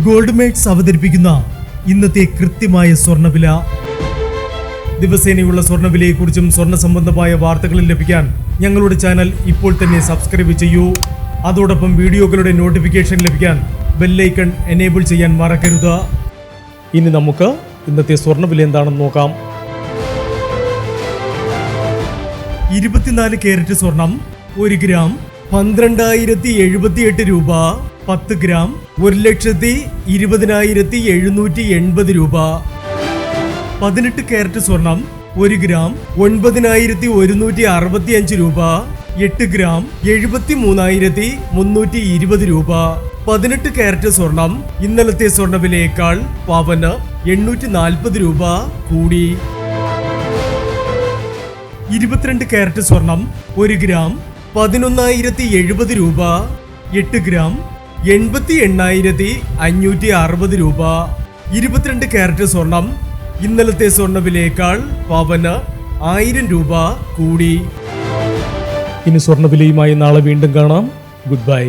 Gold makes അവതരിപ്പിക്കുന്ന ഇന്നത്തെ കൃത്യമായ സ്വർണ്ണവില. ദിവസേനയുള്ള സ്വർണ്ണവിലയെക്കുറിച്ചും സ്വർണ്ണ സംബന്ധമായ വാർത്തകളും ലഭിക്കാൻ ഞങ്ങളുടെ ചാനൽ ഇപ്പോൾ തന്നെ സബ്സ്ക്രൈബ് ചെയ്യൂ. അതോടൊപ്പം വീഡിയോകളുടെ നോട്ടിഫിക്കേഷൻ ലഭിക്കാൻ ബെല്ലൈക്കൺ എനേബിൾ ചെയ്യാൻ മറക്കരുത്. ഇനി നമുക്ക് ഇന്നത്തെ സ്വർണ്ണവില എന്താണെന്ന് നോക്കാം. 24 കാരറ്റ് സ്വർണം 1 ഗ്രാം 12,078 രൂപ. 10 ഗ്രാം 1,20,780 രൂപ. 18 കാരറ്റ് സ്വർണം 1 ഗ്രാം 9,165 രൂപ. 8 ഗ്രാം 73,320 രൂപ. 18 കാരറ്റ് സ്വർണം ഇന്നലത്തെ സ്വർണ്ണവിലയേക്കാൾ പവന് 840 രൂപ കൂടി. 22 കാരറ്റ് സ്വർണം 1 ഗ്രാം 11,070 രൂപ. 8 ഗ്രാം 88,560 രൂപ. 22 കാരറ്റ് സ്വർണം ഇന്നലത്തെ സ്വർണ്ണവിലയേക്കാൾ പവന് 1000 രൂപ കൂടി. ഇനി സ്വർണ്ണവിലയുമായി നാളെ വീണ്ടും കാണാം. Good bye.